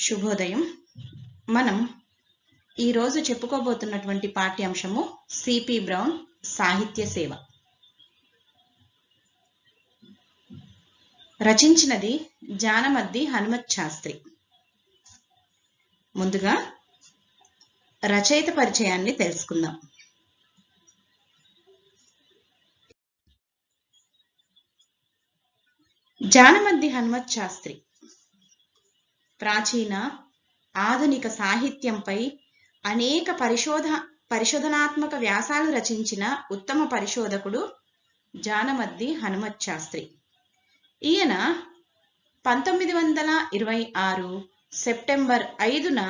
శుభోదయం. మనం ఈరోజు చెప్పుకోబోతున్నటువంటి పాఠ్యాంశము సిపి బ్రౌన్ సాహిత్య సేవ. రచించినది జానమద్ది హనుమత్ శాస్త్రి. ముందుగా రచయిత పరిచయాన్ని తెలుసుకుందాం. జానమద్ది హనుమత్ శాస్త్రి ప్రాచీన ఆధునిక సాహిత్యంపై అనేక పరిశోధనాత్మక వ్యాసాలు రచించిన ఉత్తమ పరిశోధకుడు జానమద్ది హనుమత్ శాస్త్రి. ఈయన 1926 సెప్టెంబర్ 5న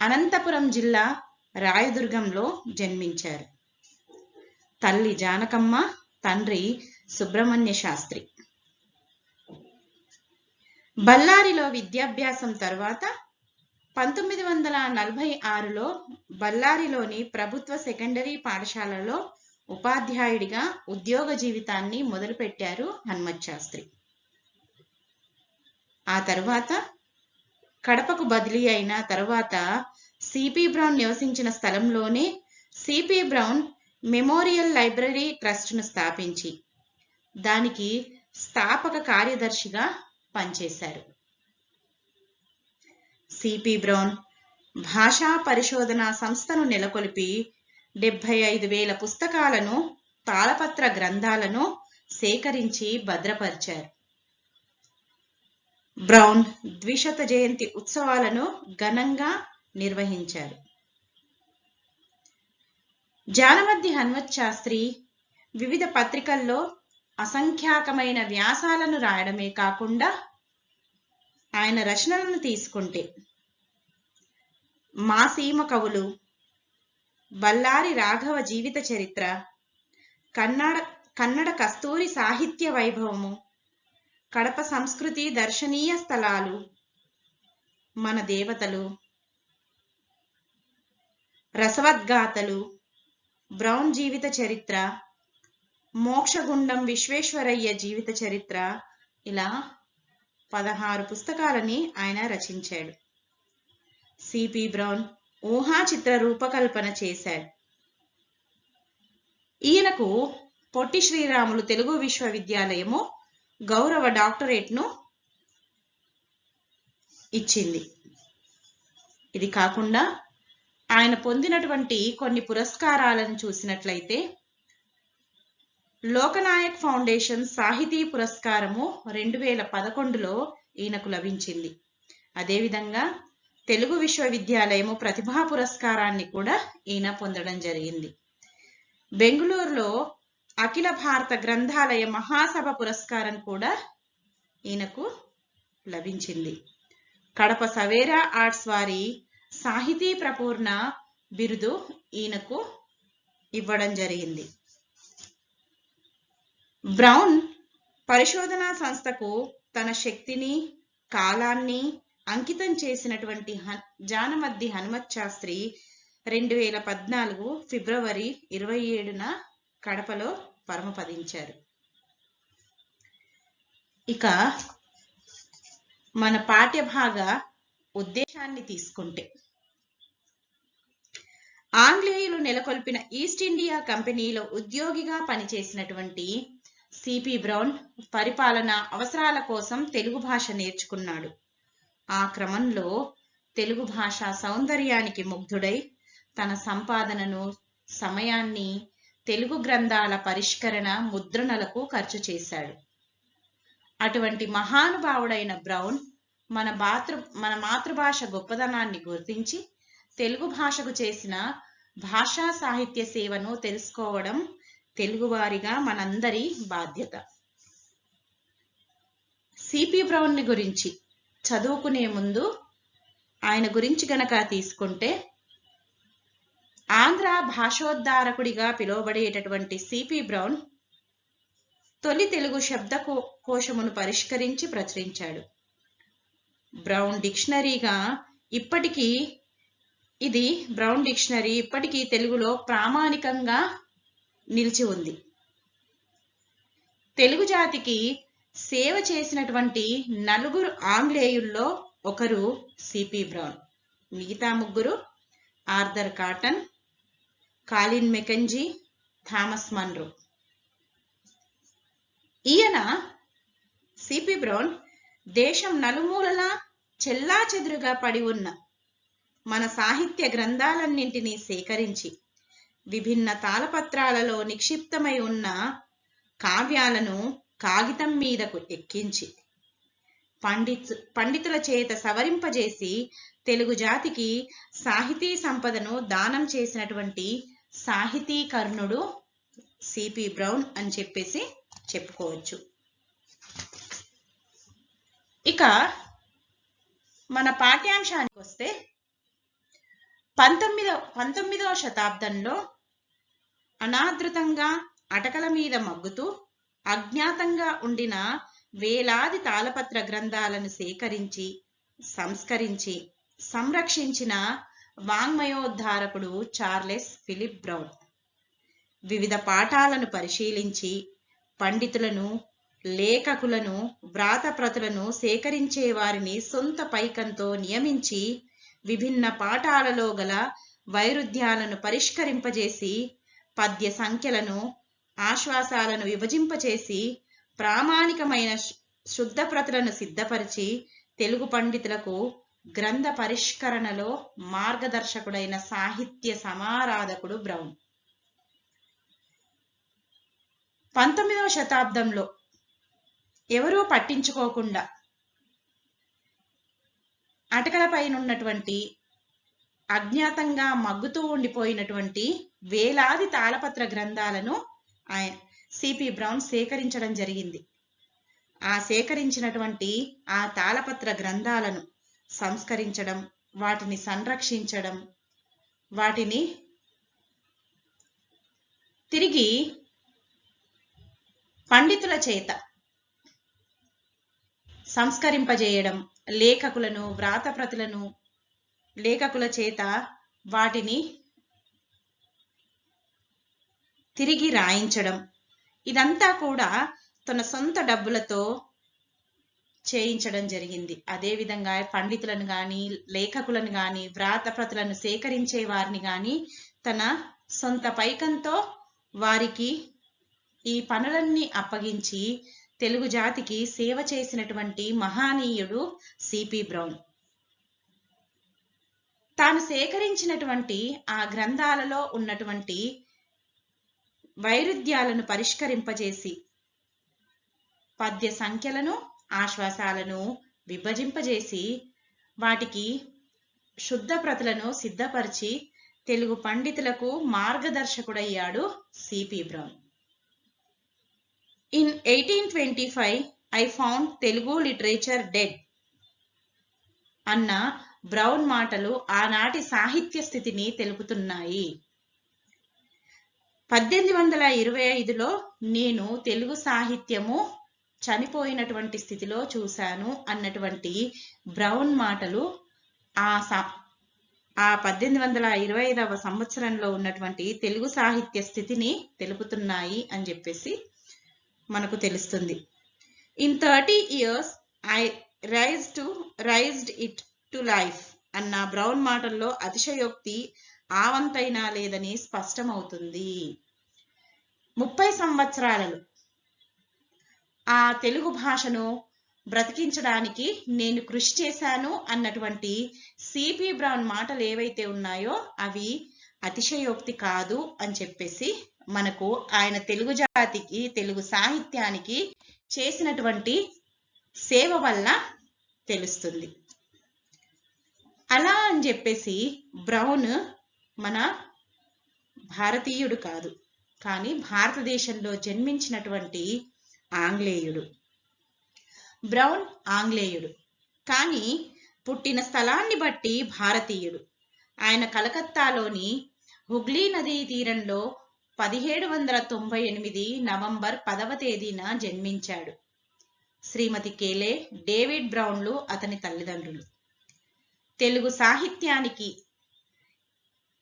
అనంతపురం జిల్లా రాయదుర్గంలో జన్మించారు. తల్లి జానకమ్మ, తండ్రి సుబ్రహ్మణ్య శాస్త్రి. బళ్ళారిలో విద్యాభ్యాసం తర్వాత 1946లో బళ్ళారిలోని ప్రభుత్వ సెకండరీ పాఠశాలలో ఉపాధ్యాయుడిగా ఉద్యోగ జీవితాన్ని మొదలుపెట్టారు హనుమత్ శాస్త్రి. ఆ తరువాత కడపకు బదిలీ అయిన తరువాత సిపి బ్రౌన్ నివసించిన స్థలంలోనే సిపి బ్రౌన్ మెమోరియల్ లైబ్రరీ ట్రస్ట్ను స్థాపించి దానికి స్థాపక కార్యదర్శిగా పనిచేశారు. సిపి బ్రౌన్ భాషా పరిశోధనా సంస్థను నెలకొల్పి 75,000 పుస్తకాలను, తాళపత్ర గ్రంథాలను సేకరించి భద్రపరిచారు. బ్రౌన్ ద్విశత జయంతి ఉత్సవాలను ఘనంగా నిర్వహించారు. జానమద్ది హనుమత్ శాస్త్రి వివిధ పత్రికల్లో అసంఖ్యాకమైన వ్యాసాలను రాయడమే కాకుండా ఆయన రచనలను తీసుకుంటే మాసీమ కవులు, బళ్ళారి రాఘవ జీవిత చరిత్ర, కన్నడ కస్తూరి సాహిత్య వైభవము, కడప సంస్కృతి దర్శనీయ స్థలాలు, మన దేవతలు, రసవద్గాథలు, బ్రౌన్ జీవిత చరిత్ర, మోక్షగుండం విశ్వేశ్వరయ్య జీవిత చరిత్ర, ఇలా 16 పుస్తకాలని ఆయన రచించాడు. సిపి బ్రౌన్ ఊహా చిత్ర రూపకల్పన చేశాడు. ఈయనకు పొట్టి శ్రీరాములు తెలుగు విశ్వవిద్యాలయము గౌరవ డాక్టరేట్ను ఇచ్చింది. ఇది కాకుండా ఆయన పొందినటువంటి కొన్ని పురస్కారాలను చూసినట్లయితే లోకనాయక్ ఫౌండేషన్ సాహితీ పురస్కారము 2011లో ఈయనకు లభించింది. అదేవిధంగా తెలుగు విశ్వవిద్యాలయము ప్రతిభా పురస్కారాన్ని కూడా ఈయన పొందడం జరిగింది. బెంగుళూరులో అఖిల భారత గ్రంథాలయ మహాసభ పురస్కారం కూడా ఈయనకు లభించింది. కడప సవేరా ఆర్ట్స్ వారి సాహితీ ప్రపూర్ణ బిరుదు ఈయనకు ఇవ్వడం జరిగింది. బ్రౌన్ పరిశోధనా సంస్థకు తన శక్తిని, కాలాన్ని అంకితం చేసినటువంటి జానమద్ది హనుమత్ శాస్త్రి 2014 ఫిబ్రవరి 27న కడపలో పరమపదించారు. ఇక మన పాఠ్యభాగ ఉద్దేశాన్ని తీసుకుంటే, ఆంగ్లేయులు నెలకొల్పిన ఈస్ట్ ఇండియా కంపెనీలో ఉద్యోగిగా పనిచేసినటువంటి సిపి బ్రౌన్ పరిపాలనా అవసరాల కోసం తెలుగు భాష నేర్చుకున్నాడు. ఆ క్రమంలో తెలుగు భాష సౌందర్యానికి ముగ్ధుడై తన సంపాదనను, సమయాన్ని తెలుగు గ్రంథాల పరిష్కరణ, ముద్రణలకు ఖర్చు చేశాడు. అటువంటి మహానుభావుడైన బ్రౌన్ మన మాతృభాష గొప్పదనాన్ని గుర్తించి తెలుగు భాషకు చేసిన భాషా సాహిత్య సేవను తెలుసుకోవడం తెలుగువారిగా మనందరి బాధ్యత. సిపి బ్రౌన్ గురించి చదువుకునే ముందు ఆయన గురించి గనక తీసుకుంటే, ఆంధ్ర భాషోద్ధారకుడిగా పిలువబడేటటువంటి సిపి బ్రౌన్ తొలి తెలుగు శబ్దకోశమును పరిష్కరించి ప్రచురించాడు. బ్రౌన్ డిక్షనరీగా బ్రౌన్ డిక్షనరీ ఇప్పటికీ తెలుగులో ప్రామాణికంగా నిలిచి ఉంది. తెలుగు జాతికి సేవ చేసినటువంటి నలుగురు ఆంగ్లేయుల్లో ఒకరు సిపి బ్రౌన్, మిగతా ముగ్గురు Arthur cotton, కాలిన్ Mackenzie, Thomas Munro. ఈయన సిపి బ్రౌన్ దేశం నలుమూలలా చెల్లాచెదురుగా పడి ఉన్న మన సాహిత్య గ్రంథాలన్నింటినీ సేకరించి విభిన్న తాళపత్రాలలో నిక్షిప్తమై ఉన్న కావ్యాలను కాగితం మీదకు ఎక్కించి పండితుల చేత సవరింపజేసి తెలుగు జాతికి సాహితీ సంపదను దానం చేసినటువంటి సాహితీకర్ణుడు సిపి బ్రౌన్ అని చెప్పేసి చెప్పుకోవచ్చు. ఇక మన పాఠ్యాంశానికి వస్తే 19వ శతాబ్దంలో అనాదృతంగా అటకల మీద మగ్గుతూ అజ్ఞాతంగా ఉండిన వేలాది తాళపత్ర గ్రంథాలను సేకరించి సంస్కరించి సంరక్షించిన వాంగ్మయోద్ధారకుడు చార్లెస్ ఫిలిప్ బ్రౌన్. వివిధ పాఠాలను పరిశీలించి పండితులను, లేఖకులను, వ్రాతప్రతులను సేకరించే వారిని సొంత పైకంతో నియమించి విభిన్న పాఠాలలో గల వైరుధ్యాలను పరిష్కరింపజేసి పద్య సంఖ్యలను, ఆశ్వాసాలను విభజింపచేసి ప్రామాణికమైన శుద్ధప్రతులను సిద్ధపరిచి తెలుగు పండితులకు గ్రంథ పరిష్కరణలో మార్గదర్శకుడైన సాహిత్య సమారాధకుడు బ్రౌన్. 19వ శతాబ్దంలో ఎవరూ పట్టించుకోకుండా అటకలపైనున్నటువంటి అజ్ఞాతంగా మగ్గుతూ ఉండిపోయినటువంటి వేలాది తాళపత్ర గ్రంథాలను సిపి బ్రౌన్ సేకరించడం జరిగింది. ఆ సేకరించినటువంటి ఆ తాళపత్ర గ్రంథాలను సంస్కరించడం, వాటిని సంరక్షించడం, వాటిని తిరిగి పండితుల చేత సంస్కరింపజేయడం, లేఖకులను, వ్రాతప్రతులను లేఖకుల చేత వాటిని తిరిగి రాయించడం, ఇదంతా కూడా తన సొంత డబ్బులతో చేయించడం జరిగింది. అదేవిధంగా పండితులను కానీ, లేఖకులను కానీ, వ్రాతప్రతులను సేకరించే వారిని కానీ తన సొంత పైకంతో వారికి ఈ పనులన్నీ అప్పగించి తెలుగు జాతికి సేవ చేసినటువంటి మహానీయుడు సిపి బ్రౌన్. తాను సేకరించినటువంటి ఆ గ్రంథాలలో ఉన్నటువంటి వైరుధ్యాలను పరిష్కరింపజేసి పద్య సంఖ్యలను, ఆశ్వాసాలను విభజింపజేసి వాటికి శుద్ధ ప్రతులను సిద్ధపరిచి తెలుగు పండితులకు మార్గదర్శకుడయ్యాడు C P Brown. In 1825, I found Telugu literature dead అన్న బ్రౌన్ మాటలు ఆనాటి సాహిత్య స్థితిని తెలుపుతున్నాయి. 1825లో నేను తెలుగు సాహిత్యము చనిపోయినటువంటి స్థితిలో చూశాను అన్నటువంటి బ్రౌన్ మాటలు ఆ 1825వ సంవత్సరంలో ఉన్నటువంటి తెలుగు సాహిత్య స్థితిని తెలుపుతున్నాయి అని చెప్పేసి మనకు తెలుస్తుంది. In 30 years I raised it to life అన్న బ్రౌన్ మాటల్లో అతిశయోక్తి ఆవంతైనా లేదని స్పష్టమవుతుంది. 30 సంవత్సరాలలో ఆ తెలుగు భాషను బ్రతికించడానికి నేను కృషి చేశాను అన్నటువంటి సిపి బ్రౌన్ మాటలు ఏవైతే ఉన్నాయో అవి అతిశయోక్తి కాదు అని చెప్పేసి మనకు ఆయన తెలుగు జాతికి, తెలుగు సాహిత్యానికి చేసినటువంటి సేవ వల్ల తెలుస్తుంది. అలా అని చెప్పేసి బ్రౌన్ మన భారతీయుడు కాదు, కానీ భారతదేశంలో జన్మించినటువంటి ఆంగ్లేయుడు. బ్రౌన్ ఆంగ్లేయుడు, కానీ పుట్టిన స్థలాన్ని బట్టి భారతీయుడు. ఆయన కలకత్తాలోని హుగ్లీ నదీ తీరంలో 1798 నవంబర్ 10వ తేదీన జన్మించాడు. శ్రీమతి కేలే, డేవిడ్ బ్రౌన్లు అతని తల్లిదండ్రులు. తెలుగు సాహిత్యానికి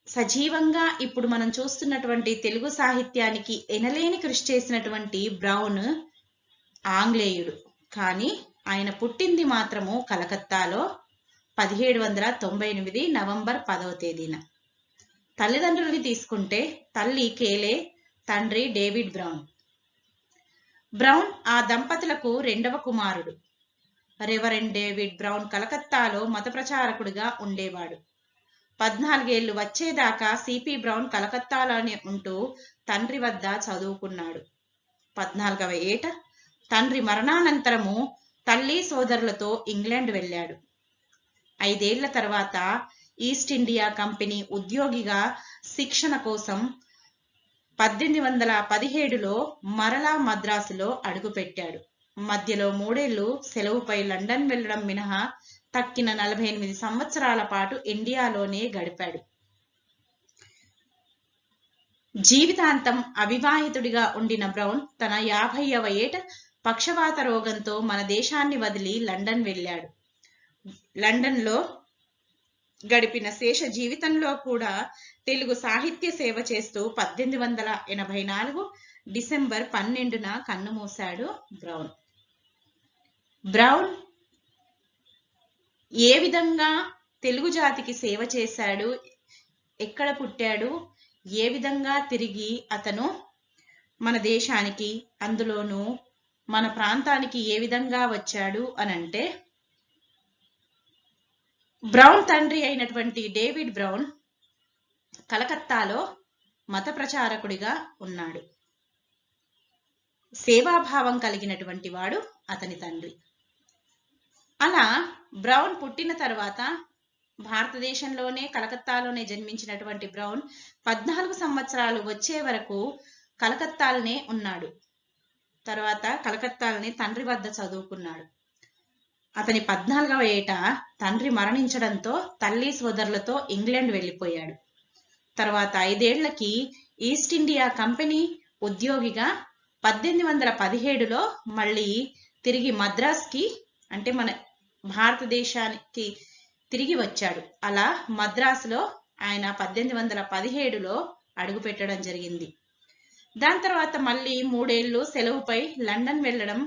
సజీవంగా ఇప్పుడు మనం చూస్తున్నటువంటి తెలుగు సాహిత్యానికి ఎనలేని కృషి చేసినటువంటి బ్రౌన్ ఆంగ్లేయుడు, కానీ ఆయన పుట్టింది మాత్రము కలకత్తాలో. 1798 నవంబర్ 10వ తేదీన. తల్లిదండ్రుల్ని తీసుకుంటే తల్లి కేలే, తండ్రి డేవిడ్ బ్రౌన్. బ్రౌన్ ఆ దంపతులకు రెండవ కుమారుడు. రెవరెండ్ డేవిడ్ బ్రౌన్ కలకత్తాలో మత ప్రచారకుడిగా ఉండేవాడు. 14 ఏళ్లు వచ్చేదాకా సిపి బ్రౌన్ కలకత్తాలోనే ఉంటూ తండ్రి వద్ద చదువుకున్నాడు. 14వ ఏట తండ్రి మరణానంతరము తల్లి సోదరులతో ఇంగ్లాండ్ వెళ్ళాడు. 5 ఏళ్ల తర్వాత ఈస్ట్ ఇండియా కంపెనీ ఉద్యోగిగా శిక్షణ కోసం 1817లో మరలా మద్రాసులో అడుగుపెట్టాడు. మధ్యలో 3 ఏళ్లు సెలవుపై లండన్ వెళ్లడం మినహా తక్కిన 48 సంవత్సరాల పాటు ఇండియాలోనే గడిపాడు. జీవితాంతం అవివాహితుడిగా ఉండిన బ్రౌన్ తన 50వ ఏట పక్షవాత రోగంతో మన దేశాన్ని వదిలి లండన్ వెళ్ళాడు. లండన్లో గడిపిన శేష జీవితంలో కూడా తెలుగు సాహిత్య సేవ చేస్తూ 1884 డిసెంబర్ 12న కన్నుమూశాడు బ్రౌన్. బ్రౌన్ ఏ విధంగా తెలుగు జాతికి సేవ చేశాడు, ఎక్కడ పుట్టాడు, ఏ విధంగా తిరిగి అతను మన దేశానికి అందులోనూ మన ప్రాంతానికి ఏ విధంగా వచ్చాడు అనంటే, బ్రౌన్ తండ్రి అయినటువంటి డేవిడ్ బ్రౌన్ కలకత్తాలో మత ప్రచారకుడిగా ఉన్నాడు. సేవాభావం కలిగినటువంటి వాడు అతని తండ్రి. అలా బ్రౌన్ పుట్టిన తర్వాత భారతదేశంలోనే కలకత్తాలోనే జన్మించినటువంటి బ్రౌన్ 14 సంవత్సరాలు వచ్చే వరకు కలకత్తాలోనే ఉన్నాడు. తర్వాత కలకత్తాలోనే తండ్రి వద్ద చదువుకున్నాడు. అతని 14వ ఏట తండ్రి మరణించడంతో తల్లి సోదరులతో ఇంగ్లాండ్ వెళ్ళిపోయాడు. తర్వాత 5 ఏళ్లకి ఈస్ట్ ఇండియా కంపెనీ ఉద్యోగిగా 1817లో మళ్ళీ తిరిగి మద్రాస్కి అంటే మన భారతదేశానికి తిరిగి వచ్చాడు. అలా మద్రాసులో ఆయన 1817లో అడుగుపెట్టడం జరిగింది. దాని తర్వాత మళ్ళీ 3 ఏళ్లు సెలవుపై లండన్ వెళ్ళడం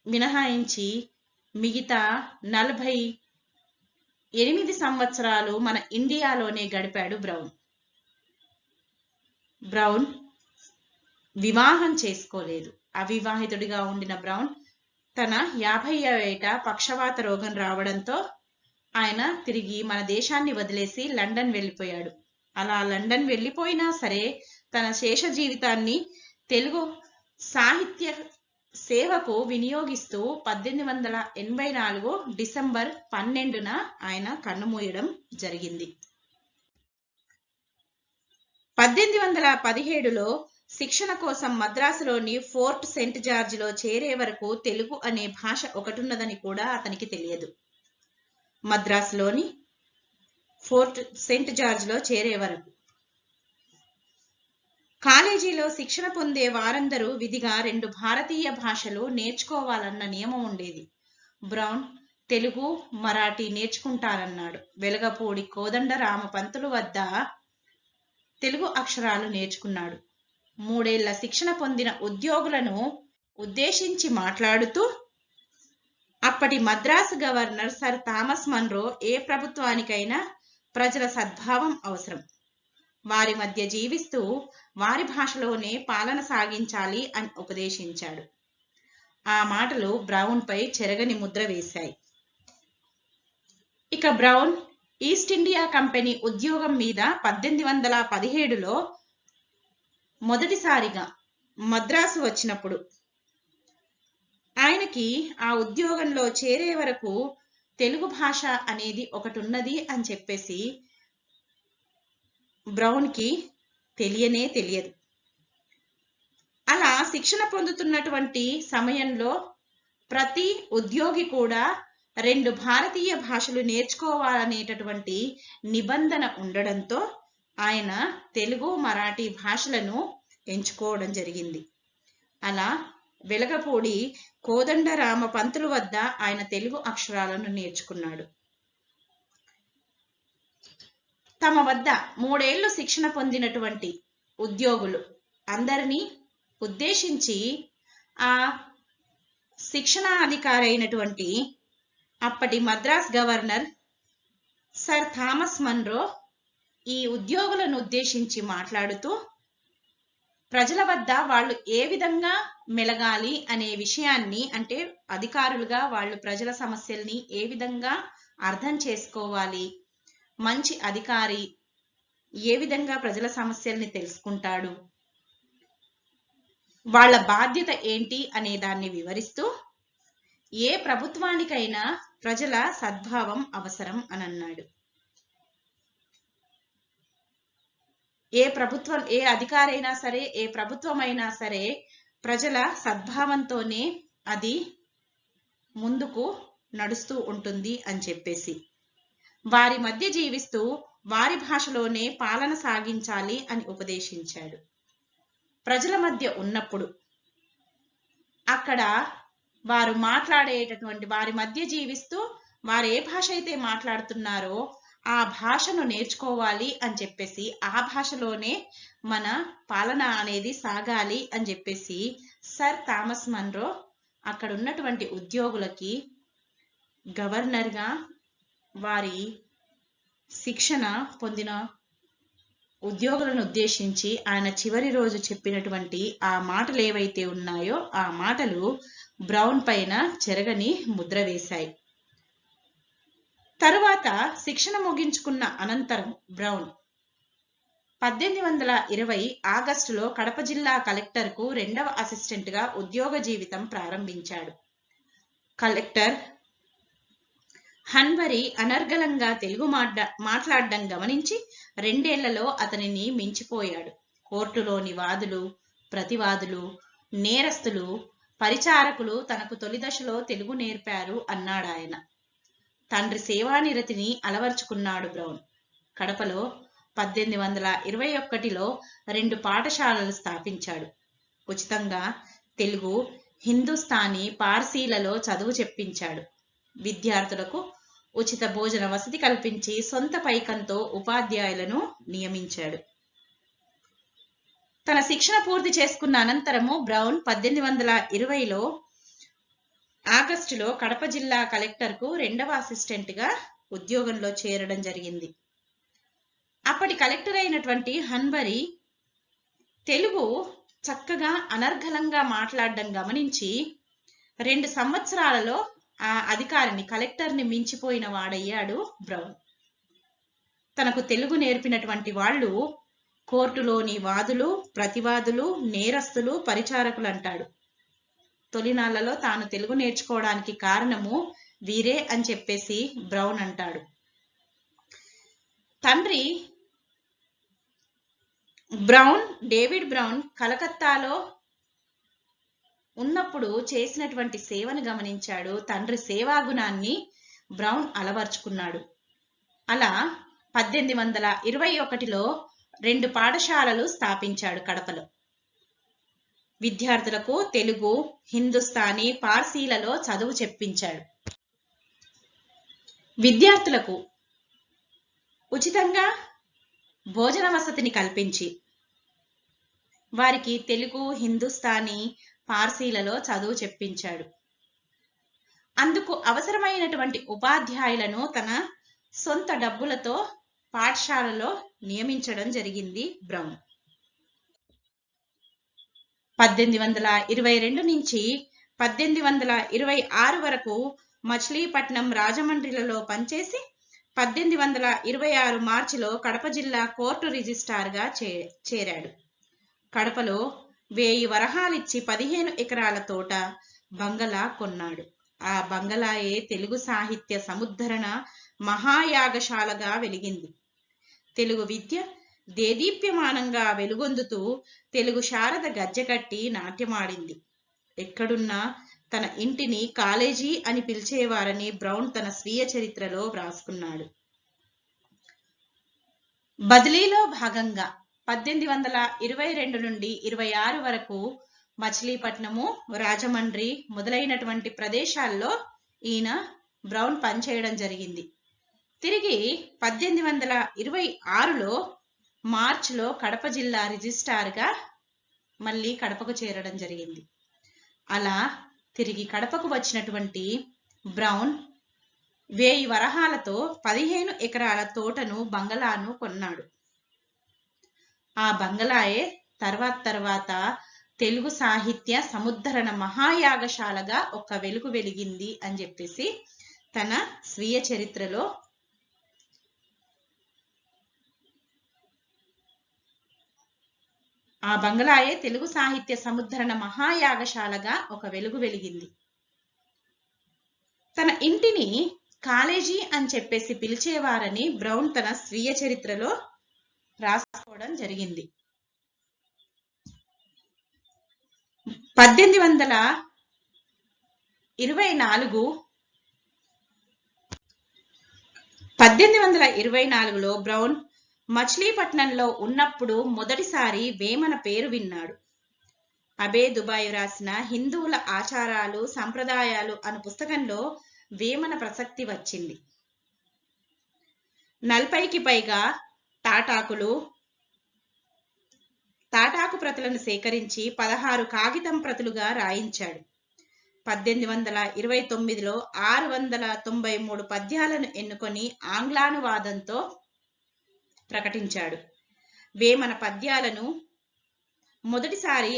మినహాయించి మిగతా 48 సంవత్సరాలు మన ఇండియాలోనే గడిపాడు బ్రౌన్. బ్రౌన్ వివాహం చేసుకోలేదు. అవివాహితుడిగా ఉండిన బ్రౌన్ తన 50వ ఏట పక్షవాత రోగం రావడంతో ఆయన తిరిగి మన దేశాన్ని వదిలేసి లండన్ వెళ్ళిపోయాడు. అలా లండన్ వెళ్ళిపోయినా సరే తన శేష జీవితాన్ని తెలుగు సాహిత్య సేవకు వినియోగిస్తూ 1884 డిసెంబర్ 12న ఆయన కన్నుమూయడం జరిగింది. 1817లో శిక్షణ కోసం మద్రాసులోని ఫోర్ట్ సెయింట్ జార్జిలో చేరే వరకు తెలుగు అనే భాష ఒకటున్నదని కూడా అతనికి తెలియదు. మద్రాసులోని ఫోర్ట్ సెయింట్ జార్జిలో చేరే వరకు కాలేజీలో శిక్షణ పొందే వారందరూ విధిగా 2 భారతీయ భాషలు నేర్చుకోవాలన్న నియమం ఉండేది. బ్రౌన్ తెలుగు, మరాఠీ నేర్చుకుంటారన్నాడు. వెలగపూడి కోదండరామ పంతులు వద్ద తెలుగు అక్షరాలు నేర్చుకున్నాడు. 3 ఏళ్ల శిక్షణ పొందిన ఉద్యోగులను ఉద్దేశించి మాట్లాడుతూ, అప్పటి Madras governor sir Thomas Munro ఏ ప్రభుత్వానికైనా ప్రజల సద్భావం అవసరం, వారి మధ్య జీవిస్తూ వారి భాషలోనే పాలన సాగించాలి అని ఉపదేశించాడు. ఆ మాటలు బ్రౌన్పై చెరగని ముద్ర వేశాయి. ఇక బ్రౌన్ ఈస్ట్ ఇండియా కంపెనీ ఉద్యోగం మీద 1817లో మొదటిసారిగా మద్రాసు వచ్చినప్పుడు ఆయనకి ఆ ఉద్యోగంలో చేరే వరకు తెలుగు భాష అనేది ఒకటి ఉన్నది అని చెప్పేసి బ్రౌన్కి తెలియనే తెలియదు. అలా శిక్షణ పొందుతున్నటువంటి సమయంలో ప్రతి ఉద్యోగి కూడా 2 భారతీయ భాషలు నేర్చుకోవాలనేటటువంటి నిబంధన ఉండడంతో ఆయన తెలుగు, మరాఠీ భాషలను ఎంచుకోవడం జరిగింది. అలా వెలగపూడి కోదండరామ పంతులు వద్ద ఆయన తెలుగు అక్షరాలను నేర్చుకున్నాడు. తమ వద్ద 3 ఏళ్లు శిక్షణ పొందినటువంటి ఉద్యోగులు అందరినీ ఉద్దేశించి ఆ శిక్షణాధికారి అయినటువంటి అప్పటి Madras governor sir Thomas Munro ఈ ఉద్యోగులను ఉద్దేశించి మాట్లాడుతూ ప్రజల వద్ద వాళ్ళు ఏ విధంగా మెలగాలి అనే విషయాన్ని, అంటే అధికారులుగా వాళ్ళు ప్రజల సమస్యల్ని ఏ విధంగా అర్థం చేసుకోవాలి, మంచి అధికారి ఏ విధంగా ప్రజల సమస్యల్ని తెలుసుకుంటాడు, వాళ్ళ బాధ్యత ఏంటి అనే దాన్ని వివరిస్తూ ఏ ప్రభుత్వానికైనా ప్రజల సద్భావం అవసరం అని అన్నాడు. ఏ అధికారైనా సరే, ఏ ప్రభుత్వం అయినా సరే ప్రజల సద్భావంతోనే అది ముందుకు నడుస్తూ ఉంటుంది అని చెప్పేసి, వారి మధ్య జీవిస్తూ వారి భాషలోనే పాలన సాగించాలి అని ఉపదేశించాడు. ప్రజల మధ్య ఉన్నప్పుడు అక్కడ వారు మాట్లాడేటటువంటి, వారి మధ్య జీవిస్తూ వారు ఏ భాష అయితే మాట్లాడుతున్నారో ఆ భాషను నేర్చుకోవాలి అని చెప్పేసి, ఆ భాషలోనే మన పాలన అనేది సాగాలి అని చెప్పేసి సర్ థామస్ మన్రో అక్కడ ఉన్నటువంటి ఉద్యోగులకి గవర్నర్గా వారి శిక్షణ పొందిన ఉద్యోగులను ఉద్దేశించి ఆయన చివరి రోజు చెప్పినటువంటి ఆ మాటలు ఏవైతే ఉన్నాయో ఆ మాటలు బ్రౌన్ పైన చెరగని ముద్ర వేశాయి. తరువాత శిక్షణ ముగించుకున్న అనంతరం బ్రౌన్ 1820 ఆగస్టులో కడప జిల్లా కలెక్టర్కు 2వ అసిస్టెంట్గా ఉద్యోగ జీవితం ప్రారంభించాడు. కలెక్టర్ హన్బరీ అనర్గళంగా తెలుగు మాట్లాడడం గమనించి 2 ఏళ్లలో అతనిని మించిపోయాడు. కోర్టులోని వాదులు, ప్రతివాదులు, నేరస్తులు, పరిచారకులు తనకు తొలి దశలో తెలుగు నేర్పారు అన్నాడాయన. తండ్రి సేవానిరతిని అలవర్చుకున్నాడు బ్రౌన్. కడపలో 1821లో 2 పాఠశాలలు స్థాపించాడు. ఉచితంగా తెలుగు, హిందుస్థానీ, పార్సీలలో చదువు చెప్పించాడు. విద్యార్థులకు ఉచిత భోజన వసతి కల్పించి సొంత పైకంతో ఉపాధ్యాయులను నియమించాడు. తన శిక్షణ పూర్తి చేసుకున్న అనంతరము బ్రౌన్ 1820లో ఆగస్టులో కడప జిల్లా కలెక్టర్కు 2వ అసిస్టెంట్గా ఉద్యోగంలో చేరడం జరిగింది. అప్పటి కలెక్టర్ అయినటువంటి హన్బరీ తెలుగు చక్కగా అనర్గళంగా మాట్లాడడం గమనించి 2 సంవత్సరాలలో ఆ అధికారిని, కలెక్టర్ని మించిపోయిన వాడయ్యాడు బ్రౌన్. తనకు తెలుగు నేర్పినటువంటి వాళ్ళు కోర్టులోని వాదులు, ప్రతివాదులు, నేరస్తులు, పరిచారకులు అంటాడు. తొలినాళ్లలో తాను తెలుగు నేర్చుకోవడానికి కారణము వీరే అని చెప్పేసి బ్రౌన్ అంటాడు. తండ్రి డేవిడ్ బ్రౌన్ కలకత్తాలో ఉన్నప్పుడు చేసినటువంటి సేవను గమనించాడు. తండ్రి సేవాగుణాన్ని బ్రౌన్ అలవర్చుకున్నాడు. అలా 1821లో 2 పాఠశాలలు స్థాపించాడు కడపలో. విద్యార్థులకు తెలుగు, హిందుస్థానీ, పార్సీలలో చదువు చెప్పించాడు. విద్యార్థులకు ఉచితంగా భోజన వసతిని కల్పించి వారికి తెలుగు, హిందుస్థానీ, పార్సీలలో చదువు చెప్పించాడు. అందుకు అవసరమైనటువంటి ఉపాధ్యాయులను తన సొంత డబ్బులతో పాఠశాలలో నియమించడం జరిగింది బ్రౌన్. 1822 నుంచి 1826 వరకు మచిలీపట్నం, రాజమండ్రిలలో పనిచేసి 1826 మార్చిలో కడప జిల్లా కోర్టు రిజిస్ట్రార్గా చేరాడు. కడపలో 1000 వరహాలిచ్చి 15 ఎకరాల తోట, బంగళా కొన్నాడు. ఆ బంగళాయే తెలుగు సాహిత్య సముద్ధరణ మహాయాగశాలగా వెలిగింది. తెలుగు విద్య దేదీప్యమానంగా వెలుగొందుతూ తెలుగు శారద గజ్జెకట్టి నాట్యమాడింది. ఎక్కడున్నా తన ఇంటిని కాలేజీ అని పిలిచేవారని బ్రౌన్ తన స్వీయ చరిత్రలో వ్రాసుకున్నాడు. బదిలీలో భాగంగా 1822 నుండి 26 వరకు మచిలీపట్నము, రాజమండ్రి మొదలైనటువంటి ప్రదేశాల్లో ఈయన బ్రౌన్ పనిచేయడం జరిగింది. తిరిగి 1826లో మార్చిలో కడప జిల్లా రిజిస్ట్రార్గా మళ్ళీ కడపకు చేరడం జరిగింది. అలా తిరిగి కడపకు వచ్చినటువంటి బ్రౌన్ 1000 వరహాలతో 15 ఎకరాల తోటను బంగళాను కొన్నాడు. ఆ బంగళాయే తర్వాత తెలుగు సాహిత్య సముద్ధరణ మహాయాగశాలగా ఒక వెలుగు వెలిగింది అని చెప్పేసి తన స్వీయ చరిత్రలో ఆ బంగళాయే తెలుగు సాహిత్య సముద్ధరణ మహాయాగశాలగా ఒక వెలుగు వెలిగింది. తన ఇంటిని కాలేజీ అని చెప్పేసి పిలిచేవారని బ్రౌన్ తన స్వీయ చరిత్రలో రాసుకోవడం జరిగింది. 1824లో బ్రౌన్ మచిలీపట్నంలో ఉన్నప్పుడు మొదటిసారి వేమన పేరు విన్నాడు. అబే దుబాయ్ రాసిన హిందువుల ఆచారాలు సంప్రదాయాలు అను పుస్తకంలో వేమన ప్రసక్తి వచ్చింది. 40కి పైగా తాటాకు ప్రతులను సేకరించి 16 కాగితం ప్రతులుగా రాయించాడు. 1829లో 693 పద్యాలను ఎన్నుకొని ఆంగ్లానువాదంతో ప్రకటించాడు. వేమన పద్యాలను మొదటిసారి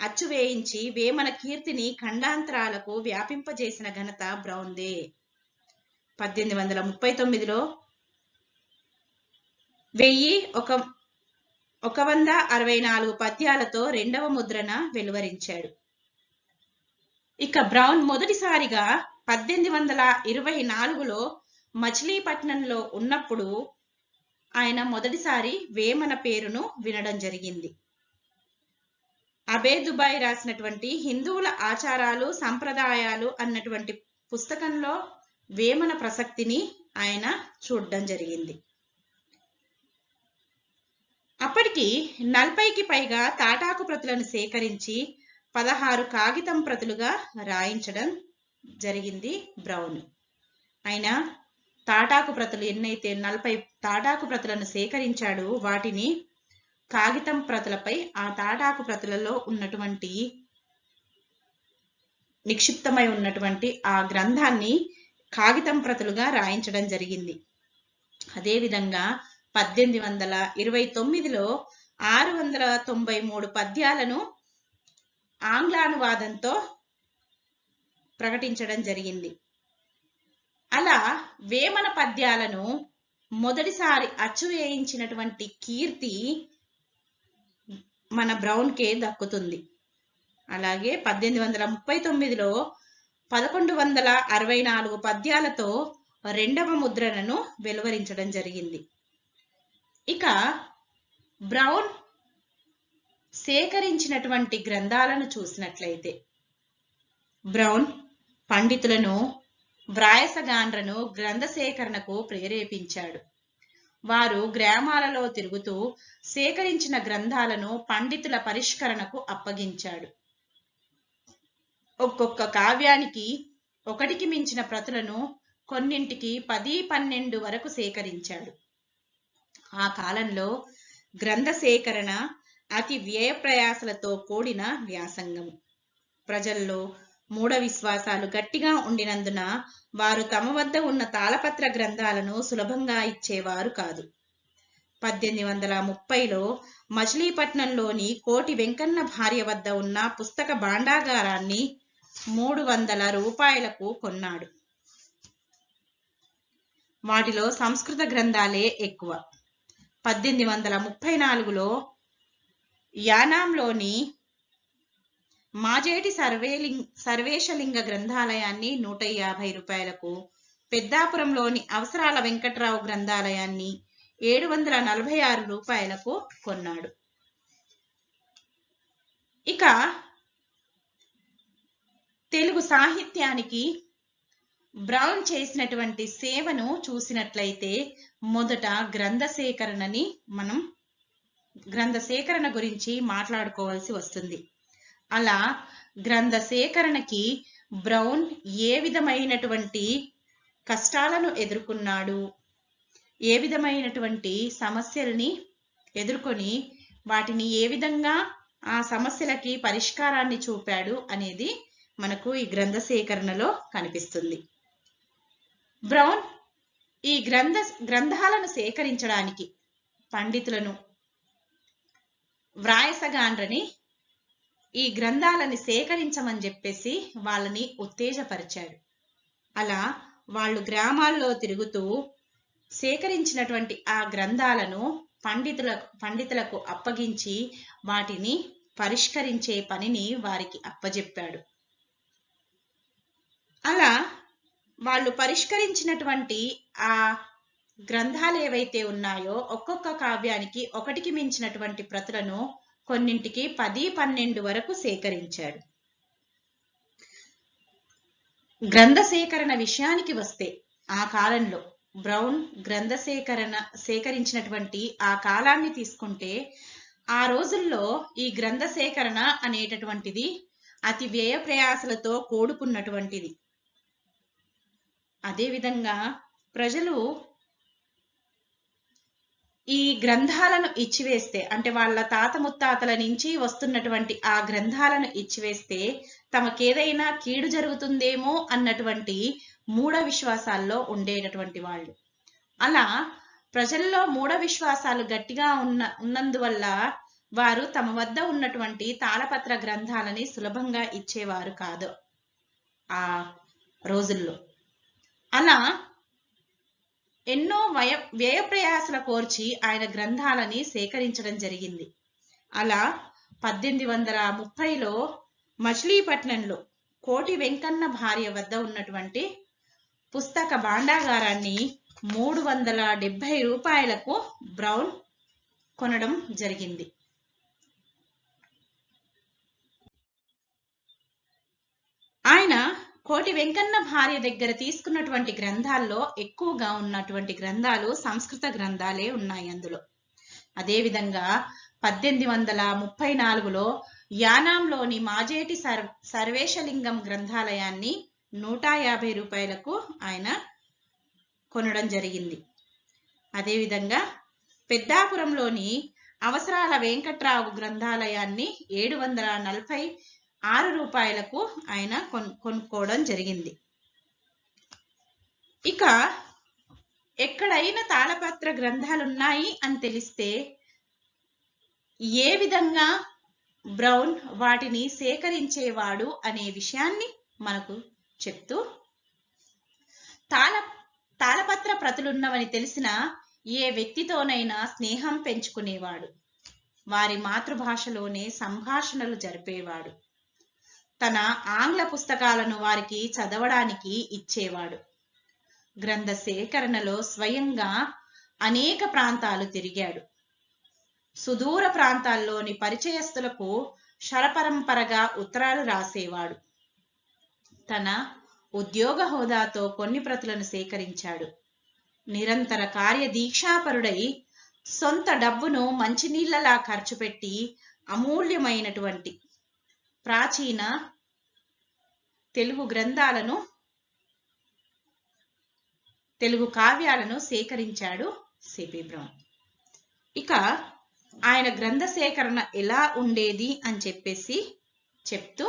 అచ్చు వేయించి వేమన కీర్తిని ఖండాంతరాలకు వ్యాపింపజేసిన ఘనత బ్రౌన్దే. 1839లో 1164 పద్యాలతో రెండవ ముద్రణ వెలువరించాడు. ఇక బ్రౌన్ మొదటిసారిగా 1824లో మచిలీపట్నంలో ఉన్నప్పుడు ఆయన మొదటిసారి వేమన పేరును వినడం జరిగింది. అబే దుబాయ్ రాసినటువంటి హిందువుల ఆచారాలు సంప్రదాయాలు అన్నటువంటి పుస్తకంలో వేమన ప్రసక్తిని ఆయన చూడడం జరిగింది. అప్పటికి 40కి పైగా తాటాకు ప్రతులను సేకరించి 16 కాగితం ప్రతులుగా రాయించడం జరిగింది బ్రౌన్. ఆయన తాటాకు ప్రతులు ఎన్నైతే 40 తాటాకు ప్రతులను సేకరించాడో వాటిని కాగితం ప్రతులపై ఆ తాటాకు ప్రతులలో ఉన్నటువంటి నిక్షిప్తమై ఉన్నటువంటి ఆ గ్రంథాన్ని కాగితం ప్రతులుగా రాయించడం జరిగింది. అదేవిధంగా 1829లో 693 పద్యాలను ఆంగ్లానువాదంతో ప్రకటించడం జరిగింది. అలా వేమన పద్యాలను మొదటిసారి అచ్చు వేయించినటువంటి కీర్తి మన బ్రౌన్కే దక్కుతుంది. అలాగే 1839లో 1164 పద్యాలతో రెండవ ముద్రణను వెలువరించడం జరిగింది. ఇక బ్రౌన్ సేకరించినటువంటి గ్రంథాలను చూసినట్లయితే బ్రౌన్ పండితులను వ్రాయసగాండ్రను గ్రంథ సేకరణకు ప్రేరేపించాడు. వారు గ్రామాలలో తిరుగుతూ సేకరించిన గ్రంథాలను పండితుల పరిష్కరణకు అప్పగించాడు. ఒక్కొక్క కావ్యానికి ఒకటికి మించిన ప్రతులను కొన్నింటికి 10-12 వరకు సేకరించాడు. ఆ కాలంలో గ్రంథ సేకరణ అతి వ్యయప్రయాసలతో కూడిన వ్యాసంగము. ప్రజల్లో మూఢ విశ్వాసాలు గట్టిగా ఉండినందున వారు తమ వద్ద ఉన్న తాళపత్ర గ్రంథాలను సులభంగా ఇచ్చేవారు కాదు. 1830లో మచిలీపట్నంలోని కోటి వెంకన్న భార్య వద్ద ఉన్న పుస్తక భాండాగారాన్ని 300 రూపాయలకు కొన్నాడు. వాటిలో సంస్కృత గ్రంథాలే ఎక్కువ. 1834లో యానాంలోని మాజేటి సర్వేశలింగ గ్రంథాలయాన్ని 150 రూపాయలకు, పెద్దాపురంలోని అవసరాల వెంకట్రావు గ్రంథాలయాన్ని 746 రూపాయలకు కొన్నాడు. ఇక తెలుగు సాహిత్యానికి బ్రౌన్ చేసినటువంటి సేవను చూసినట్లయితే మొదట గ్రంథ సేకరణ గురించి మాట్లాడుకోవాల్సి వస్తుంది. అలా గ్రంథ సేకరణకి బ్రౌన్ ఏ విధమైనటువంటి కష్టాలను ఎదుర్కొన్నాడు, ఏ విధమైనటువంటి సమస్యల్ని ఎదుర్కొని వాటిని ఏ విధంగా ఆ సమస్యలకి పరిష్కారాన్ని చూపాడు అనేది మనకు ఈ గ్రంథ సేకరణలో కనిపిస్తుంది. బ్రౌన్ ఈ గ్రంథాలను సేకరించడానికి పండితులను వ్రాయసగాండ్రని ఈ గ్రంథాలని సేకరించమని చెప్పేసి వాళ్ళని ఉత్తేజపరిచాడు. అలా వాళ్ళు గ్రామాల్లో తిరుగుతూ సేకరించినటువంటి ఆ గ్రంథాలను పండితులకు అప్పగించి వాటిని పరిష్కరించే పనిని వారికి అప్పజెప్పాడు. అలా వాళ్ళు పరిష్కరించినటువంటి ఆ గ్రంథాలు ఏవైతే ఉన్నాయో ఒక్కొక్క కావ్యానికి ఒకటికి మించినటువంటి ప్రతులను కొన్నింటికి 10-12 వరకు సేకరించాడు. గ్రంథ సేకరణ విషయానికి వస్తే ఆ కాలంలో బ్రౌన్ సేకరించినటువంటి ఆ కాలాన్ని తీసుకుంటే ఆ రోజుల్లో ఈ గ్రంథ సేకరణ అనేటటువంటిది అతి వ్యయ ప్రయాసలతో కూడుకున్నటువంటిది. అదేవిధంగా ప్రజలు ఈ గ్రంథాలను ఇచ్చివేస్తే, అంటే వాళ్ళ తాత ముత్తాతల నుంచి వస్తున్నటువంటి ఆ గ్రంథాలను ఇచ్చివేస్తే తమకేదైనా కీడు జరుగుతుందేమో అన్నటువంటి మూఢ విశ్వాసాల్లో ఉండేటటువంటి వాళ్ళు. అలా ప్రజల్లో మూఢ విశ్వాసాలు గట్టిగా ఉన్నందువల్ల వారు తమ వద్ద ఉన్నటువంటి తాళపత్ర గ్రంథాలని సులభంగా ఇచ్చేవారు కాదు ఆ రోజుల్లో. అలా ఎన్నో వ్యయ ప్రయాసల కోర్చి ఆయన గ్రంథాలని సేకరించడం జరిగింది. అలా 1830లో మచిలీపట్నంలో కోటి వెంకన్న భార్య వద్ద ఉన్నటువంటి పుస్తక భాండాగారాన్ని 370 రూపాయలకు బ్రౌన్ కొనడం జరిగింది. ఆయన కోటి వెంకన్న భార్య దగ్గర తీసుకున్నటువంటి గ్రంథాల్లో ఎక్కువగా ఉన్నటువంటి గ్రంథాలు సంస్కృత గ్రంథాలే ఉన్నాయి అందులో. అదేవిధంగా 1834లో యానాంలోని మాజేటి సర్వేశలింగం గ్రంథాలయాన్ని 150 రూపాయలకు ఆయన కొనడం జరిగింది. అదేవిధంగా పెద్దాపురంలోని అవసరాల వెంకట్రావు గ్రంథాలయాన్ని 746 రూపాయలకు ఆయన కొనుక్కోవడం జరిగింది. ఇక ఎక్కడైనా తాళపత్ర గ్రంథాలున్నాయి అని తెలిస్తే ఏ విధంగా బ్రౌన్ వాటిని సేకరించేవాడు అనే విషయాన్ని మనకు చెప్తూ, తాళపత్ర ప్రతులున్నవని తెలిసిన ఏ వ్యక్తితోనైనా స్నేహం పెంచుకునేవాడు, వారి మాతృభాషలోనే సంభాషణలు జరిపేవాడు, తన ఆంగ్ల పుస్తకాలను వారికి చదవడానికి ఇచ్చేవాడు. గ్రంథ సేకరణలో స్వయంగా అనేక ప్రాంతాలు తిరిగాడు. సుదూర ప్రాంతాల్లోని పరిచయస్తులకు శరపరంపరగా ఉత్తరాలు రాసేవాడు. తన ఉద్యోగ హోదాతో కొన్ని ప్రతులను సేకరించాడు. నిరంతర కార్యదీక్షాపరుడై సొంత డబ్బును మంచినీళ్లలా ఖర్చు పెట్టి అమూల్యమైనటువంటి ప్రాచీన తెలుగు గ్రంథాలను, తెలుగు కావ్యాలను సేకరించాడు సిపి బ్రౌన్. ఇక ఆయన గ్రంథ సేకరణ ఎలా ఉండేది అని చెప్పేసి చెప్తూ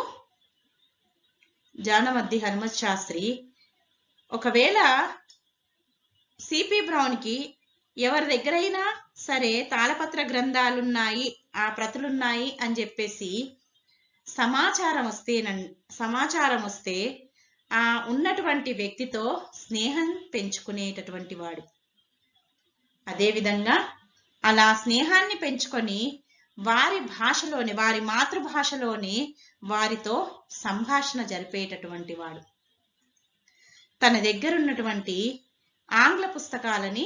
జానమద్ది హనుమత్ శాస్త్రి, ఒకవేళ సిపి బ్రౌన్కి ఎవరి దగ్గరైనా సరే తాళపత్ర గ్రంథాలున్నాయి, ఆ ప్రతులున్నాయి అని చెప్పేసి సమాచారం వస్తే ఆ ఉన్నటువంటి వ్యక్తితో స్నేహం పెంచుకునేటటువంటి వాడు. అదేవిధంగా అలా స్నేహాన్ని పెంచుకొని వారి భాషలోనే, వారి మాతృభాషలోనే వారితో సంభాషణ జరిపేటటువంటి వాడు. తన దగ్గరున్నటువంటి ఆంగ్ల పుస్తకాలని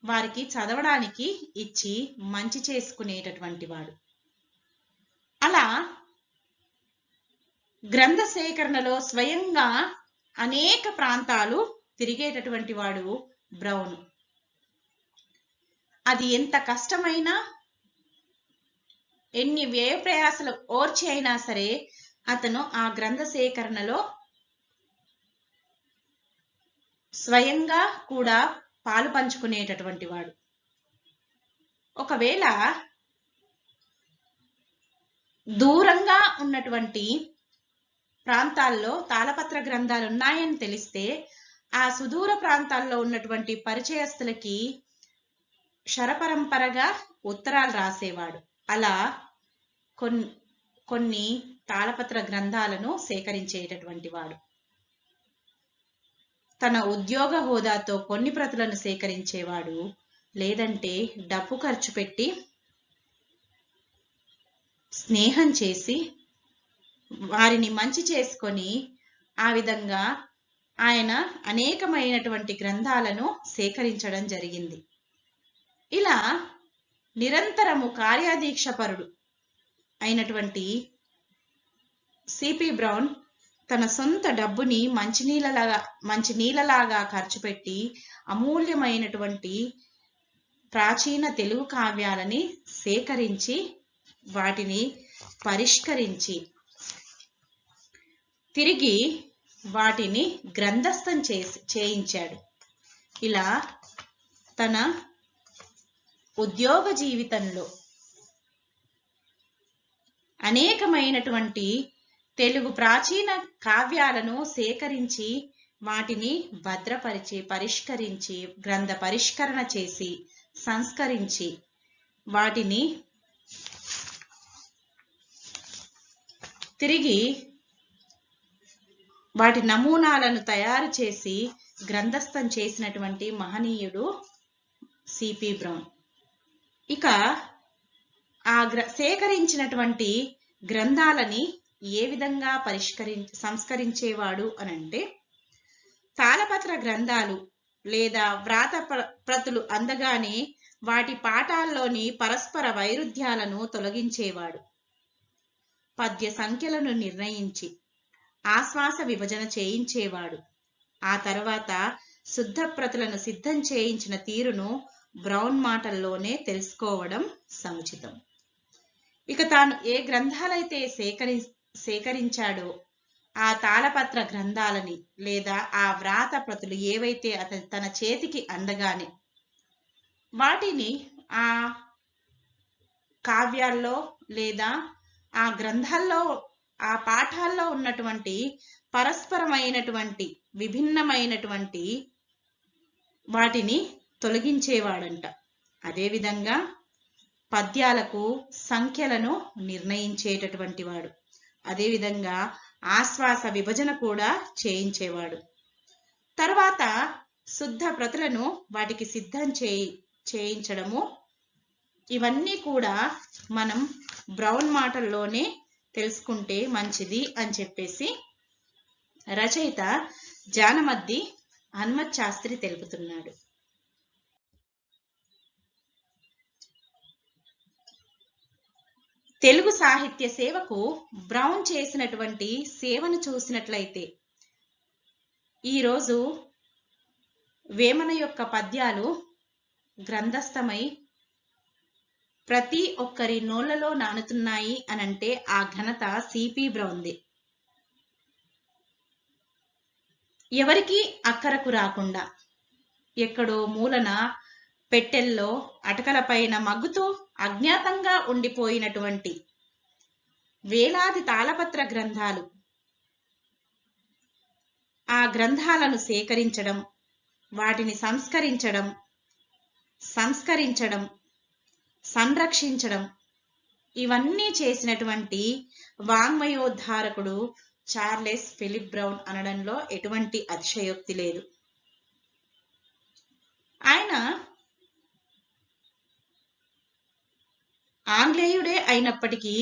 వారికి చదవడానికి ఇచ్చి మంచి చేసుకునేటటువంటి వాడు. అలా గ్రంథ సేకరణలో స్వయంగా అనేక ప్రాంతాలు తిరిగేటటువంటి వాడు బ్రౌన్. అది ఎంత కష్టమైనా, ఎన్ని వ్యయ ప్రయాసలు ఓర్చి అయినా సరే అతను ఆ గ్రంథ సేకరణలో స్వయంగా కూడా పాలు పంచుకునేటటువంటి వాడు. ఒకవేళ దూరంగా ఉన్నటువంటి ప్రాంతాల్లో తాళపత్ర గ్రంథాలు ఉన్నాయని తెలిస్తే ఆ సుదూర ప్రాంతాల్లో ఉన్నటువంటి పరిచయస్తులకి శరపరంపరగా ఉత్తరాలు రాసేవాడు. అలా కొన్ని తాళపత్ర గ్రంథాలను సేకరించేటటువంటి వాడు. తన ఉద్యోగ హోదాతో కొన్ని ప్రతులను సేకరించేవాడు, లేదంటే డబ్బు ఖర్చు పెట్టి స్నేహం చేసి వారిని మంచి చేసుకొని ఆ విధంగా ఆయన అనేకమైనటువంటి గ్రంథాలను సేకరించడం జరిగింది. ఇలా నిరంతరము కార్యాదీక్షపరుడు అయినటువంటి సిపి బ్రౌన్ తన సొంత డబ్బుని మంచినీళ్ళలాగా ఖర్చు పెట్టి అమూల్యమైనటువంటి ప్రాచీన తెలుగు కావ్యాలని సేకరించి వాటిని పరిష్కరించి తిరిగి వాటిని గ్రంథస్థం చేయించాడు. ఇలా తన ఉద్యోగ జీవితంలో అనేకమైనటువంటి తెలుగు ప్రాచీన కావ్యాలను సేకరించి వాటిని భద్రపరిచి పరిష్కరించి గ్రంథ పరిష్కరణ చేసి సంస్కరించి వాటిని తిరిగి వాటి నమూనాలను తయారు చేసి గ్రంథస్థం చేసినటువంటి మహనీయుడు సిపి బ్రౌన్. ఇక ఆ సేకరించినటువంటి గ్రంథాలని ఏ విధంగా సంస్కరించేవాడు అనంటే, తాళపత్ర గ్రంథాలు లేదా వ్రాత ప్రతులు అందగానే వాటి పాఠాల్లోని పరస్పర వైరుధ్యాలను తొలగించేవాడు. పద్య సంఖ్యలను నిర్ణయించి ఆశ్వాస విభజన చేయించేవాడు. ఆ తర్వాత శుద్ధ ప్రతులను సిద్ధం చేయించిన తీరును బ్రౌన్ మాటల్లోనే తెలుసుకోవడం సముచితం. ఇక తాను ఏ గ్రంథాలైతే సేకరించాడో ఆ తాళపత్ర గ్రంథాలని లేదా ఆ వ్రాత ప్రతులు ఏవైతే తన చేతికి అందగానే వాటిని ఆ కావ్యాల్లో లేదా ఆ గ్రంథాల్లో ఆ పాఠాల్లో ఉన్నటువంటి పరస్పరమైనటువంటి విభిన్నమైనటువంటి వాటిని తొలగించేవాడంట. అదేవిధంగా పద్యాలకు సంఖ్యలను నిర్ణయించేటటువంటి వాడు. అదేవిధంగా ఆశ్వాస విభజన కూడా చేయించేవాడు. తర్వాత శుద్ధ ప్రతులను వాటికి సిద్ధం చేయించడము, ఇవన్నీ కూడా మనం బ్రౌన్ మాటల్లోనే తెలుసుకుంటే మంచిది అని చెప్పేసి రచయిత జానమద్ది హనుమత్ శాస్త్రి తెలుపుతున్నాడు. తెలుగు సాహిత్య సేవకు బ్రౌన్ చేసినటువంటి సేవను చూసినట్లయితే ఈరోజు వేమన యొక్క పద్యాలు గ్రంథస్థమై ప్రతి ఒక్కరి నోళ్లలో నానుతున్నాయి అనంటే ఆ ఘనత సిపి బ్రౌన్దే. ఎవరికి అక్కరకు రాకుండా ఎక్కడో మూలన పెట్టెల్లో అటకల పైన మగ్గుతూ అజ్ఞాతంగా ఉండిపోయినటువంటి వేలాది తాళపత్ర గ్రంథాలు, ఆ గ్రంథాలను సేకరించడం, వాటిని సంస్కరించడం, సంరక్షించడం, ఇవన్నీ చేసినటువంటి వాంగ్మయోద్ధారకుడు చార్లెస్ ఫిలిప్ బ్రౌన్ అనడంలో ఎటువంటి అతిశయోక్తి లేదు. ఆయన ఆంగ్లేయుడే అయినప్పటికీ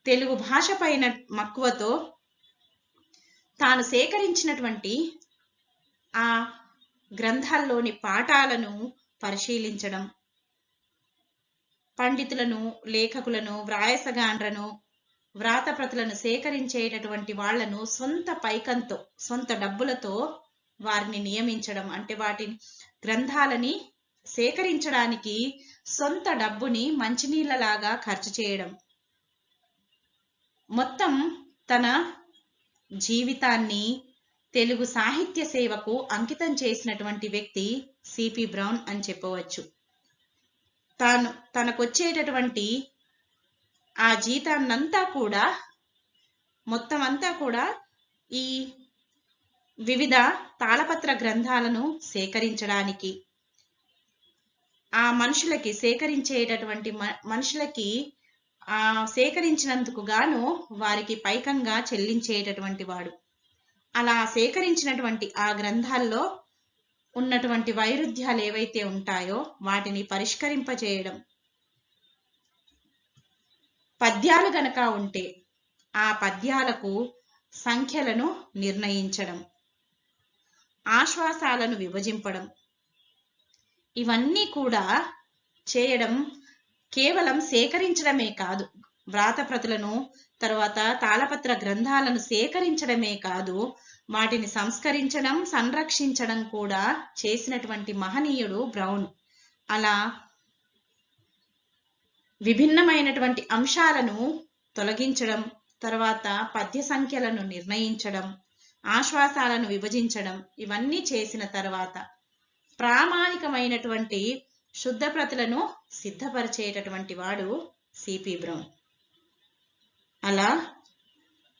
తెలుగు భాష పైన మక్కువతో తాను సేకరించినటువంటి ఆ గ్రంథాల్లోని పాఠాలను పరిశీలించడం, పండితులను, లేఖకులను, వ్రాయసగాండ్రను, వ్రాతప్రతులను సేకరించేటటువంటి వాళ్లను సొంత పైకంతో, సొంత డబ్బులతో వారిని నియమించడం, అంటే వాటి గ్రంథాలని సేకరించడానికి సొంత డబ్బుని మంచినీళ్ళలాగా ఖర్చు చేయడం, మొత్తం తన జీవితాన్ని తెలుగు సాహిత్య సేవకు అంకితం చేసినటువంటి వ్యక్తి సిపి బ్రౌన్ అని చెప్పవచ్చు. తనకొచ్చేటటువంటి ఆ జీతాన్నంతా కూడా, మొత్తం అంతా కూడా ఈ వివిధ తాళపత్ర గ్రంథాలను సేకరించడానికి, ఆ మనుషులకి సేకరించేటటువంటి మనుషులకి సేకరించినందుకు గాను వారికి పైకంగా చెల్లించేటటువంటి వాడు. అలా సేకరించినటువంటి ఆ గ్రంథాల్లో ఉన్నటువంటి వైరుధ్యాలు ఏవైతే ఉంటాయో వాటిని పరిష్కరింపచేయడం, పద్యాలు గనక ఉంటే ఆ పద్యాలకు సంఖ్యలను నిర్ణయించడం, ఆశ్వాసాలను విభజింపడం, ఇవన్నీ కూడా చేయడం కేవలం సేకరించడమే కాదు, వ్రాతప్రతులను తర్వాత తాళపత్ర గ్రంథాలను సేకరించడమే కాదు, వాటిని సంస్కరించడం, సంరక్షించడం కూడా చేసినటువంటి మహనీయుడు బ్రౌన్. అలా విభిన్నమైనటువంటి అంశాలను తొలగించడం, తర్వాత పద్య సంఖ్యలను నిర్ణయించడం, ఆశ్వాసాలను విభజించడం, ఇవన్నీ చేసిన తర్వాత ప్రామాణికమైనటువంటి శుద్ధ ప్రతులను సిద్ధపరిచేటటువంటి వాడు సిపి బ్రౌన్. అలా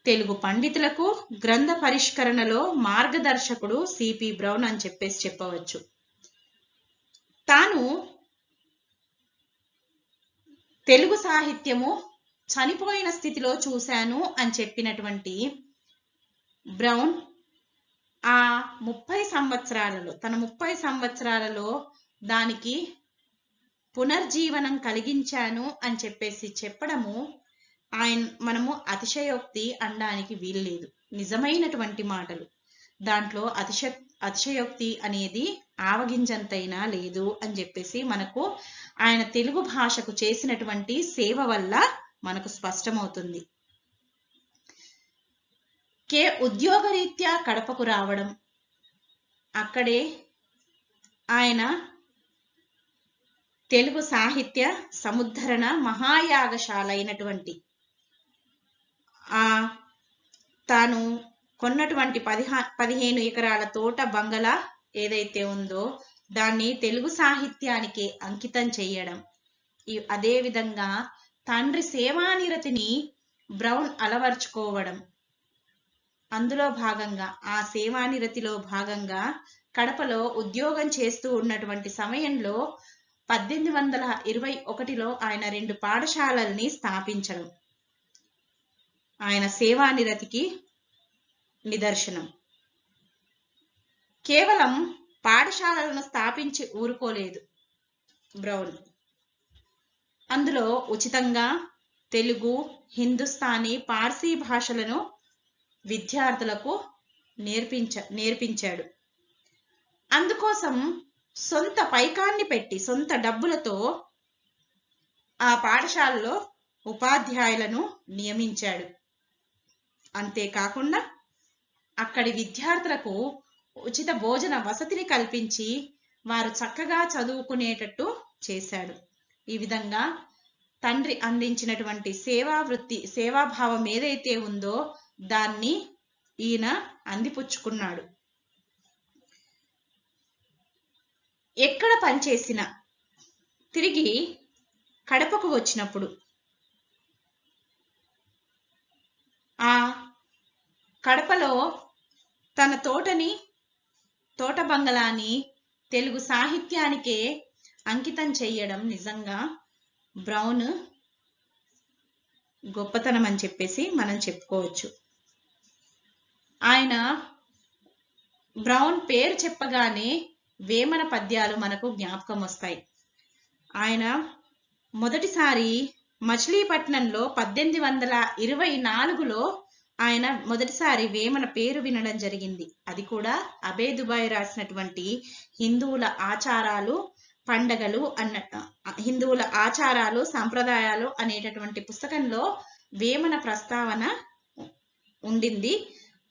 తెలుగు పండితులకు గ్రంథ పరిష్కరణలో మార్గదర్శకుడు సిపి బ్రౌన్ అని చెప్పవచ్చు. తాను తెలుగు సాహిత్యము చనిపోయిన స్థితిలో చూశాను అని చెప్పినటువంటి బ్రౌన్ ఆ 30 సంవత్సరాలలో, తన 30 సంవత్సరాలలో దానికి పునర్జీవనం కలిగించాను అని చెప్పడము మనము అతిశయోక్తి అనడానికి వీల్లేదు. నిజమైనటువంటి మాటలు. దాంట్లో అతిశయోక్తి అనేది ఆవగింజంతైనా లేదు అని చెప్పేసి మనకు ఆయన తెలుగు భాషకు చేసినటువంటి సేవ వల్ల మనకు స్పష్టమవుతుంది. ఉద్యోగరీత్యా కడపకు రావడం, అక్కడే ఆయన తెలుగు సాహిత్య సముద్ధరణ మహాయాగశాల అయినటువంటి తాను కొన్నటువంటి 15 ఎకరాల తోట బంగళా ఏదైతే ఉందో దాన్ని తెలుగు సాహిత్యానికి అంకితం చేయడం, అదే విధంగా తండ్రి సేవానిరతిని బ్రౌన్ అలవర్చుకోవడం, అందులో భాగంగా ఆ సేవానిరతిలో భాగంగా కడపలో ఉద్యోగం చేస్తూ ఉన్నటువంటి సమయంలో 1821లో ఆయన 2 పాఠశాలల్ని స్థాపించడం ఆయన సేవానిరతికి నిదర్శనం. కేవలం పాఠశాలలను స్థాపించి ఊరుకోలేదు బ్రౌన్. అందులో ఉచితంగా తెలుగు, హిందుస్థానీ, పార్సీ భాషలను విద్యార్థులకు నేర్పించాడు. అందుకోసం సొంత పైకాన్ని పెట్టి సొంత డబ్బులతో ఆ పాఠశాలలో ఉపాధ్యాయులను నియమించాడు. అంతేకాకుండా అక్కడి విద్యార్థులకు ఉచిత భోజన వసతిని కల్పించి వారు చక్కగా చదువుకునేటట్టు చేశాడు. ఈ విధంగా తండ్రి అందించినటువంటి సేవాభావం ఏదైతే ఉందో దాన్ని ఈయన అందిపుచ్చుకున్నాడు. ఎక్కడ పనిచేసినా తిరిగి కడపకు వచ్చినప్పుడు ఆ కడపలో తన తోట బంగళాని తెలుగు సాహిత్యానికే అంకితం చేయడం నిజంగా బ్రౌన్ గొప్పతనం అని చెప్పేసి మనం చెప్పుకోవచ్చు. ఆయన బ్రౌన్ పేరు చెప్పగానే వేమన పద్యాలు మనకు జ్ఞాపకం వస్తాయి. ఆయన మొదటిసారి మచిలీపట్నంలో 1824లో ఆయన మొదటిసారి వేమన పేరు వినడం జరిగింది. అది కూడా అబేదుబాయ్ రాసినటువంటి హిందువుల ఆచారాలు, పండగలు హిందువుల ఆచారాలు, సంప్రదాయాలు అనేటటువంటి పుస్తకంలో వేమన ప్రస్తావన ఉండింది.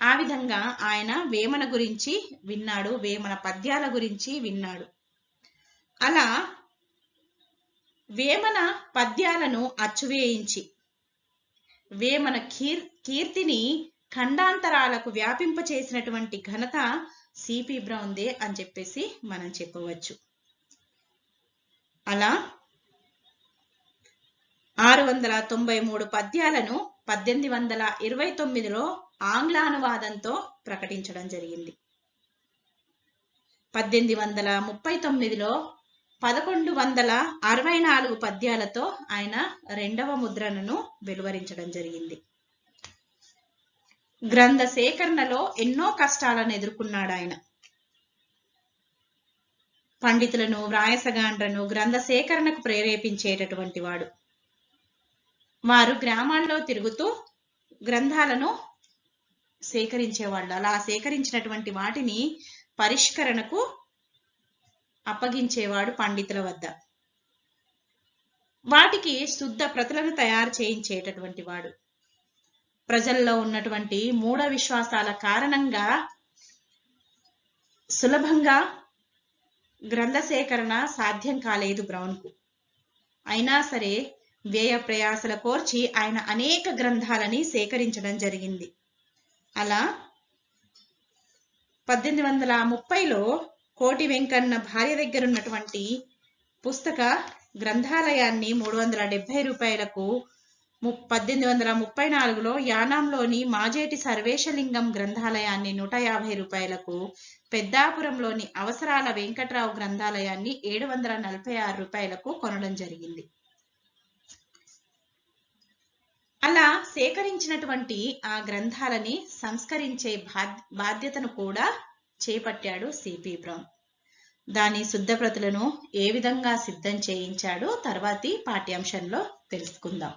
ఆ విధంగా ఆయన వేమన గురించి విన్నాడు, వేమన పద్యాల గురించి విన్నాడు. అలా వేమన పద్యాలను అచ్చువేయించి వేమన కీర్తిని ఖండాంతరాలకు వ్యాపింపచేసినటువంటి ఘనత సిపి బ్రౌన్దే అని చెప్పేసి మనం చెప్పవచ్చు. అలా 693 పద్యాలను 1829లో ఆంగ్లానువాదంతో ప్రకటించడం జరిగింది. 1839లో 1164 పద్యాలతో ఆయన రెండవ ముద్రణను వెలువరించడం జరిగింది. గ్రంథ సేకరణలో ఎన్నో కష్టాలను ఎదుర్కొన్నాడు ఆయన. పండితులను, వ్రాయసగాండ్రను గ్రంథ సేకరణకు ప్రేరేపించేటటువంటి వాడు. వారు గ్రామాల్లో తిరుగుతూ గ్రంథాలను సేకరించేవాళ్ళు. అలా సేకరించినటువంటి వాటిని పరిష్కరణకు అప్పగించేవాడు పండితుల వద్ద. వాటికి శుద్ధ ప్రతులను తయారు చేయించేటటువంటి వాడు. ప్రజల్లో ఉన్నటువంటి మూఢ విశ్వాసాల కారణంగా సులభంగా గ్రంథ సేకరణ సాధ్యం కాలేదు బ్రౌన్కు. అయినా సరే వ్యయ ప్రయాసల కోర్చి ఆయన అనేక గ్రంథాలని సేకరించడం జరిగింది. అలా 1830లో కోటి వెంకన్న భార్య దగ్గర ఉన్నటువంటి పుస్తక గ్రంథాలయాన్ని 370 రూపాయలకు, 1834లో యానాంలోని మాజేటి సర్వేశలింగం గ్రంథాలయాన్ని 150 రూపాయలకు, పెద్దాపురంలోని అవసరాల వెంకట్రావు గ్రంథాలయాన్ని 746 రూపాయలకు కొనడం జరిగింది. అలా సేకరించినటువంటి ఆ గ్రంథాలని సంస్కరించే బాధ్యతను కూడా చేపట్టాడు సిపి బ్రౌన్. దాని శుద్ధ ప్రతులను ఏ విధంగా సిద్ధం చేయించాడో తర్వాతి పాఠ్యాంశంలో తెలుసుకుందాం.